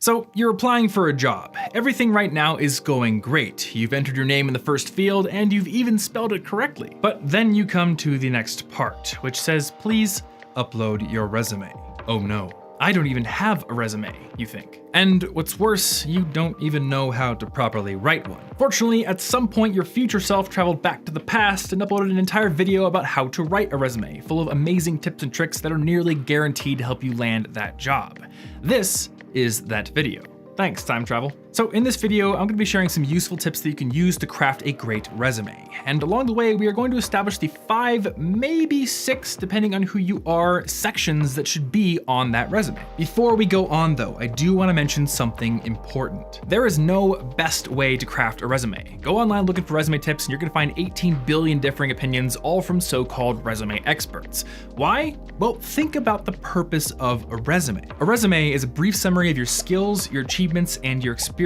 So you're applying for a job. Everything right now is going great. You've entered your name in the first field and you've even spelled it correctly. But then you come to the next part, which says, please upload your resume. Oh no, I don't even have a resume, you think. And what's worse, you don't even know how to properly write one. Fortunately, at some point your future self traveled back to the past and uploaded an entire video about how to write a resume, full of amazing tips and tricks that are nearly guaranteed to help you land that job. This is that video. Thanks, time travel. So in this video, I'm gonna be sharing some useful tips that you can use to craft a great resume. And along the way, we are going to establish the 5, maybe 6, depending on who you are, sections that should be on that resume. Before we go on though, I do wanna mention something important. There is no best way to craft a resume. Go online looking for resume tips and you're gonna find 18 billion differing opinions, all from so-called resume experts. Why? Well, think about the purpose of a resume. A resume is a brief summary of your skills, your achievements, and your experience,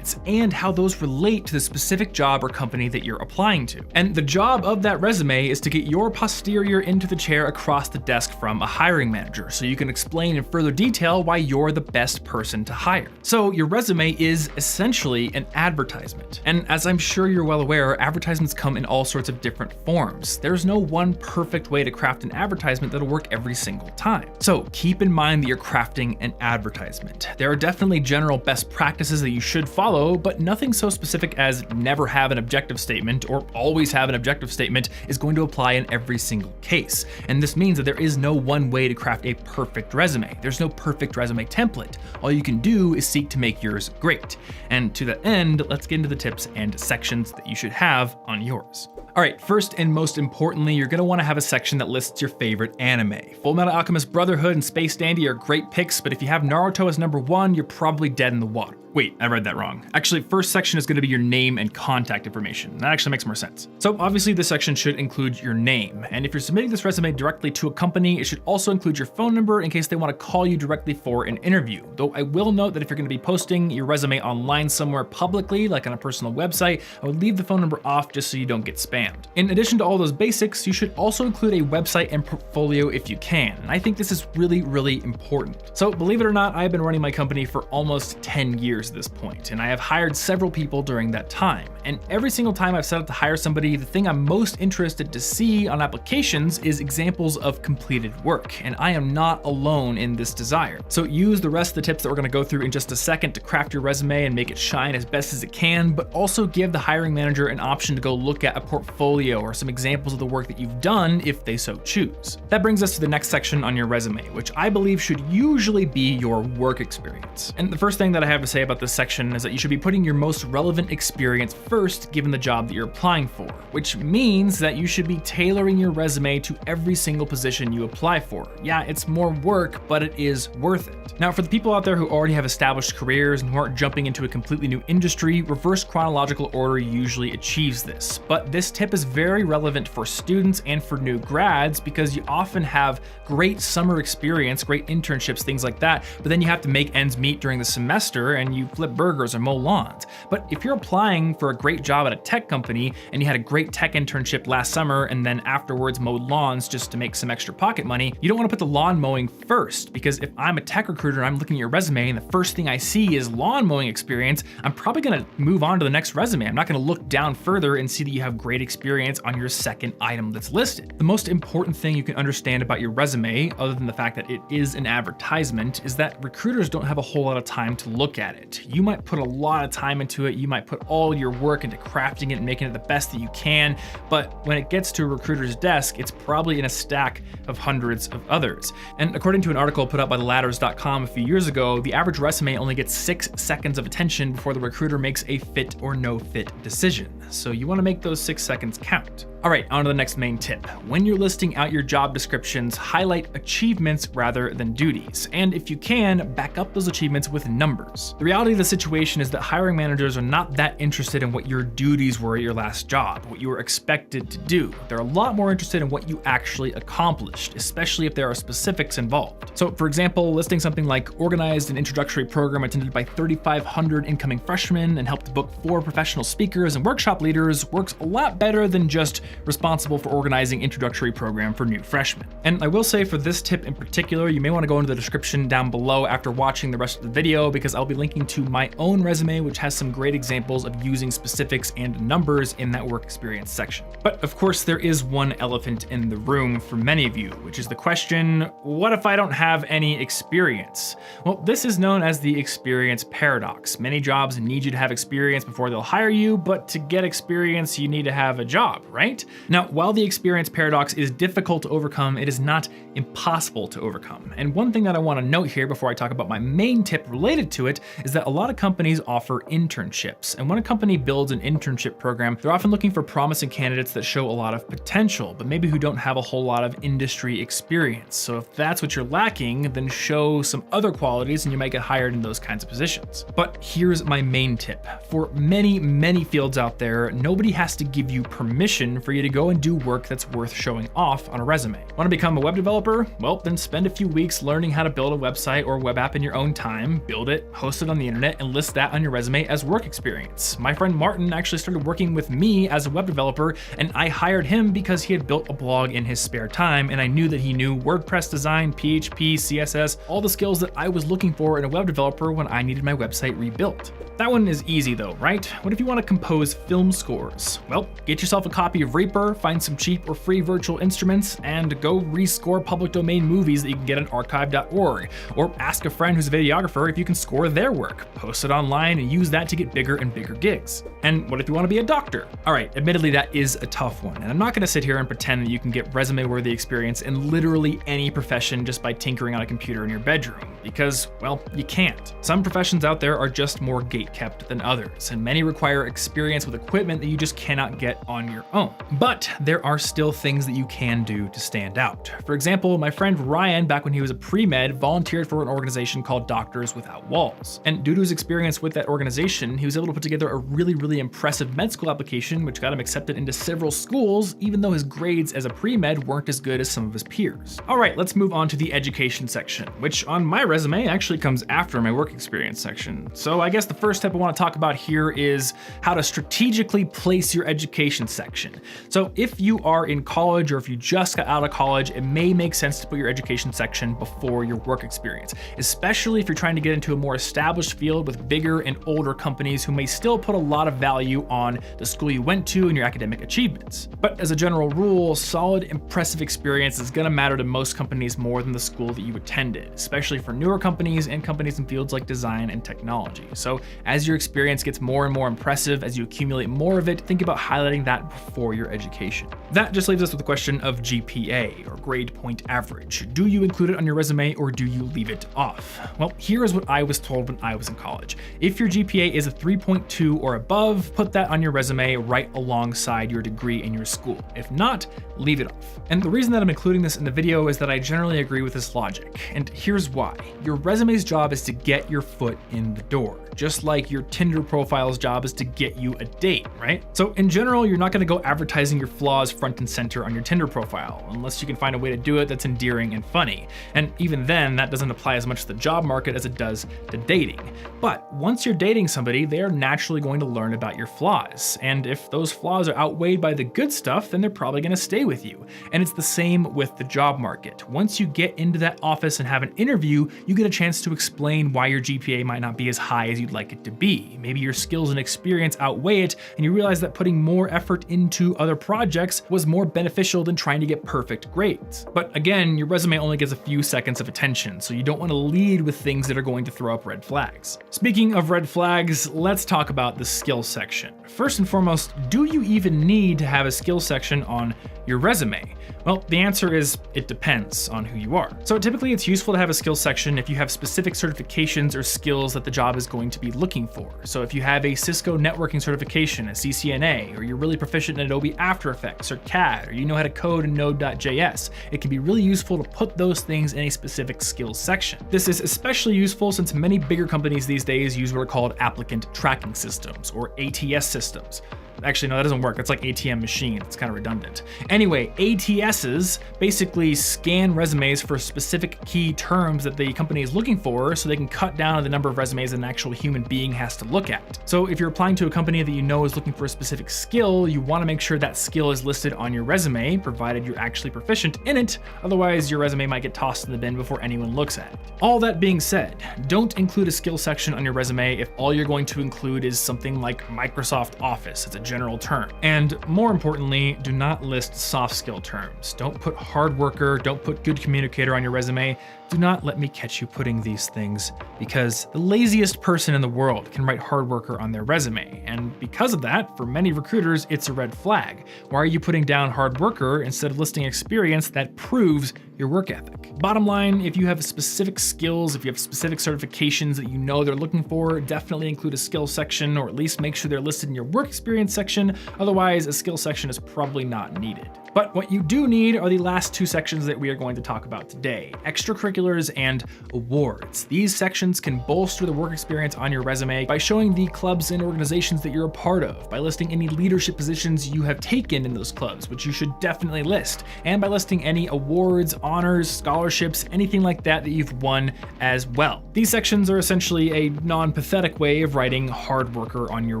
and how those relate to the specific job or company that you're applying to. And the job of that resume is to get your posterior into the chair across the desk from a hiring manager, so you can explain in further detail why you're the best person to hire. So your resume is essentially an advertisement. And as I'm sure you're well aware, advertisements come in all sorts of different forms. There's no one perfect way to craft an advertisement that'll work every single time. So keep in mind that you're crafting an advertisement. There are definitely general best practices that you should follow, but nothing so specific as never have an objective statement or always have an objective statement is going to apply in every single case. And this means that there is no one way to craft a perfect resume. There's no perfect resume template. All you can do is seek to make yours great. And to that end, let's get into the tips and sections that you should have on yours. All right, first and most importantly, you're gonna wanna have a section that lists your favorite anime. Fullmetal Alchemist Brotherhood and Space Dandy are great picks, but if you have Naruto as number 1, you're probably dead in the water. Wait, I read that wrong. Actually, first section is gonna be your name and contact information. That actually makes more sense. So obviously this section should include your name. And if you're submitting this resume directly to a company, it should also include your phone number in case they wanna call you directly for an interview. Though I will note that if you're gonna be posting your resume online somewhere publicly, like on a personal website, I would leave the phone number off just so you don't get spammed. In addition to all those basics, you should also include a website and portfolio if you can. And I think this is really, really important. So believe it or not, I've been running my company for almost 10 years at this point, and I have hired several people during that time. And every single time I've set up to hire somebody, the thing I'm most interested to see on applications is examples of completed work. And I am not alone in this desire. So use the rest of the tips that we're gonna go through in just a second to craft your resume and make it shine as best as it can, but also give the hiring manager an option to go look at a portfolio or some examples of the work that you've done if they so choose. That brings us to the next section on your resume, which I believe should usually be your work experience. And the first thing that I have to say about this section is that you should be putting your most relevant experience first given the job that you're applying for, which means that you should be tailoring your resume to every single position you apply for. Yeah, it's more work, but it is worth it. Now, for the people out there who already have established careers and who aren't jumping into a completely new industry, reverse chronological order usually achieves this. But this tip is very relevant for students and for new grads because you often have great summer experience, great internships, things like that, but then you have to make ends meet during the semester and you flip burgers or mow lawns. But if you're applying for a great job at a tech company and you had a great tech internship last summer and then afterwards mowed lawns just to make some extra pocket money, you don't want to put the lawn mowing first, because if I'm a tech recruiter and I'm looking at your resume and the first thing I see is lawn mowing experience, I'm probably gonna move on to the next resume. I'm not gonna look down further and see that you have great experience on your second item that's listed. The most important thing you can understand about your resume, other than the fact that it is an advertisement, is that recruiters don't have a whole lot of time to look at it. You might put a lot of time into it, you might put all your work into crafting it and making it the best that you can, but when it gets to a recruiter's desk, it's probably in a stack of hundreds of others. And according to an article put out by theladders.com a few years ago, the average resume only gets 6 seconds of attention before the recruiter makes a fit or no fit decision. So you want to make those 6 seconds count. All right, on to the next main tip. When you're listing out your job descriptions, highlight achievements rather than duties. And if you can, back up those achievements with numbers. The reality of the situation is that hiring managers are not that interested in what your duties were at your last job, what you were expected to do. They're a lot more interested in what you actually accomplished, especially if there are specifics involved. So for example, listing something like organized an introductory program attended by 3,500 incoming freshmen and helped book 4 professional speakers and workshop leaders works a lot better than just responsible for organizing introductory program for new freshmen. And I will say for this tip in particular, you may want to go into the description down below after watching the rest of the video, because I'll be linking to my own resume, which has some great examples of using specifics and numbers in that work experience section. But of course, there is one elephant in the room for many of you, which is the question, what if I don't have any experience? Well, this is known as the experience paradox. Many jobs need you to have experience before they'll hire you, but to get experience, you need to have a job, right? Now, while the experience paradox is difficult to overcome, it is not impossible to overcome. And one thing that I want to note here before I talk about my main tip related to it is that a lot of companies offer internships. And when a company builds an internship program, they're often looking for promising candidates that show a lot of potential, but maybe who don't have a whole lot of industry experience. So if that's what you're lacking, then show some other qualities and you might get hired in those kinds of positions. But here's my main tip. For many fields out there, nobody has to give you permission for you to go and do work that's worth showing off on a resume. Want to become a web developer? Well, then spend a few weeks learning how to build a website or web app in your own time, build it, host it on the internet, and list that on your resume as work experience. My friend Martin actually started working with me as a web developer, and I hired him because he had built a blog in his spare time, and I knew that he knew WordPress design, PHP, CSS, all the skills that I was looking for in a web developer when I needed my website rebuilt. That one is easy though, right? What if you want to compose film scores? Well, get yourself a copy of Reaper, find some cheap or free virtual instruments, and go rescore public domain movies that you can get on archive.org. Or ask a friend who's a videographer if you can score their work, post it online, and use that to get bigger and bigger gigs. And what if you want to be a doctor? All right, admittedly that is a tough one, and I'm not going to sit here and pretend that you can get resume-worthy experience in literally any profession just by tinkering on a computer in your bedroom, because, well, you can't. Some professions out there are just more gate-kept than others, and many require experience with equipment that you just cannot get on your own. But there are still things that you can do to stand out. For example, my friend Ryan, back when he was a pre-med, volunteered for an organization called Doctors Without Walls. And due to his experience with that organization, he was able to put together a really impressive med school application, which got him accepted into several schools, even though his grades as a pre-med weren't as good as some of his peers. All right, let's move on to the education section, which on my resume actually comes after my work experience section. So I guess the first step I want to talk about here is how to strategically place your education section. So if you are in college or if you just got out of college, it may make sense to put your education section before your work experience, especially if you're trying to get into a more established field with bigger and older companies who may still put a lot of value on the school you went to and your academic achievements. But as a general rule, solid, impressive experience is going to matter to most companies more than the school that you attended, especially for newer companies and companies in fields like design and technology. So as your experience gets more and more impressive, as you accumulate more of it, think about highlighting that before your education. That just leaves us with the question of GPA, or grade point average. Do you include it on your resume or do you leave it off? Well, here is what I was told when I was in college. If your GPA is a 3.2 or above, put that on your resume right alongside your degree in your school. If not, leave it off. And the reason that I'm including this in the video is that I generally agree with this logic, and here's why. Your resume's job is to get your foot in the door, just like your Tinder profile's job is to get you a date, right? So in general, you're not gonna go advertising your flaws front and center on your Tinder profile, unless you can find a way to do it that's endearing and funny. And even then, that doesn't apply as much to the job market as it does to dating. But once you're dating somebody, they are naturally going to learn about your flaws. And if those flaws are outweighed by the good stuff, then they're probably gonna stay with you. And it's the same with the job market. Once you get into that office and have an interview, you get a chance to explain why your GPA might not be as high as you'd like it to be. Maybe your skills and experience outweigh it, and you realize that putting more effort into other projects was more beneficial than trying to get perfect grades. But again, your resume only gets a few seconds of attention, so you don't want to lead with things that are going to throw up red flags. Speaking of red flags, let's talk about the skills section. First and foremost, do you even need to have a skills section on your resume? Well, the answer is it depends on who you are. So typically it's useful to have a skills section if you have specific certifications or skills that the job is going to be looking for. So if you have a Cisco networking certification, a CCNA, or you're really proficient in Adobe After Effects or CAD, or you know how to code in Node.js, it can be really useful to put those things in a specific skills section. This is especially useful since many bigger companies these days use what are called applicant tracking systems, or ATS systems. Actually, no, that doesn't work. That's like ATM machine. It's kind of redundant. Anyway, ATSs basically scan resumes for specific key terms that the company is looking for so they can cut down on the number of resumes that an actual human being has to look at. So if you're applying to a company that you know is looking for a specific skill, you want to make sure that skill is listed on your resume, provided you're actually proficient in it. Otherwise, your resume might get tossed in the bin before anyone looks at it. All that being said, don't include a skill section on your resume if all you're going to include is something like Microsoft Office as a general term. And more importantly, do not list soft skill terms. Don't put hard worker, don't put good communicator on your resume. Do not let me catch you putting these things, because the laziest person in the world can write hard worker on their resume. And because of that, for many recruiters, it's a red flag. Why are you putting down hard worker instead of listing experience that proves your work ethic? Bottom line, if you have specific skills, if you have specific certifications that you know they're looking for, definitely include a skill section, or at least make sure they're listed in your work experience section. Otherwise, a skill section is probably not needed. But what you do need are the last two sections that we are going to talk about today: extracurriculars and awards. These sections can bolster the work experience on your resume by showing the clubs and organizations that you're a part of, by listing any leadership positions you have taken in those clubs, which you should definitely list, and by listing any awards, honors, scholarships, anything like that that you've won as well. These sections are essentially a non-pathetic way of writing hard worker on your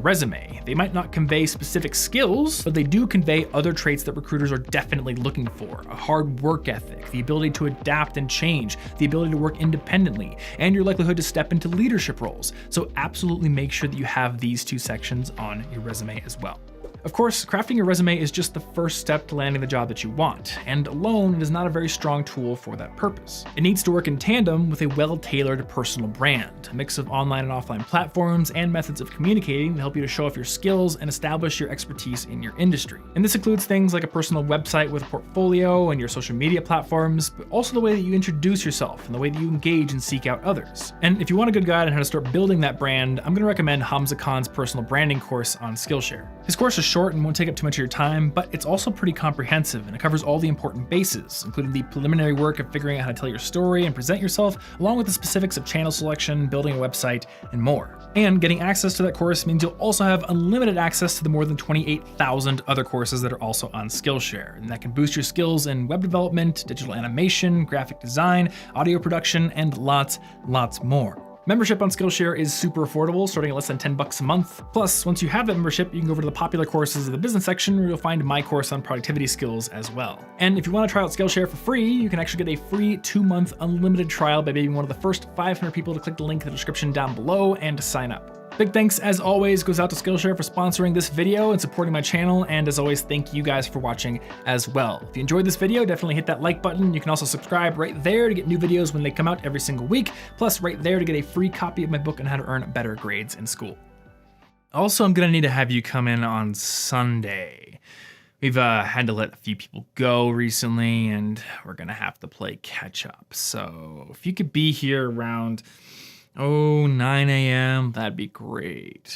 resume. They might not convey specific skills, but they do convey other traits that recruiters are definitely looking for: a hard work ethic, the ability to adapt and change, the ability to work independently, and your likelihood to step into leadership roles. So absolutely make sure that you have these two sections on your resume as well. Of course, crafting your resume is just the first step to landing the job that you want, and alone it is not a very strong tool for that purpose. It needs to work in tandem with a well-tailored personal brand, a mix of online and offline platforms and methods of communicating to help you to show off your skills and establish your expertise in your industry. And this includes things like a personal website with a portfolio and your social media platforms, but also the way that you introduce yourself and the way that you engage and seek out others. And if you want a good guide on how to start building that brand, I'm going to recommend Hamza Khan's personal branding course on Skillshare. His course is short and won't take up too much of your time, but it's also pretty comprehensive, and it covers all the important bases, including the preliminary work of figuring out how to tell your story and present yourself, along with the specifics of channel selection, building a website, and more. And getting access to that course means you'll also have unlimited access to the more than 28,000 other courses that are also on Skillshare, and that can boost your skills in web development, digital animation, graphic design, audio production, and lots more. Membership on Skillshare is super affordable, starting at less than $10 a month. Plus, once you have that membership, you can go over to the popular courses of the business section, where you'll find my course on productivity skills as well. And if you want to try out Skillshare for free, you can actually get a free 2-month unlimited trial by being one of the first 500 people to click the link in the description down below and to sign up. Big thanks, as always, goes out to Skillshare for sponsoring this video and supporting my channel, and as always, thank you guys for watching as well. If you enjoyed this video, definitely hit that like button. You can also subscribe right there to get new videos when they come out every single week, plus right there to get a free copy of my book on how to earn better grades in school. Also, I'm gonna need to have you come in on Sunday. We've had to let a few people go recently, and we're gonna have to play catch up. So if you could be here around 9 a.m., that'd be great.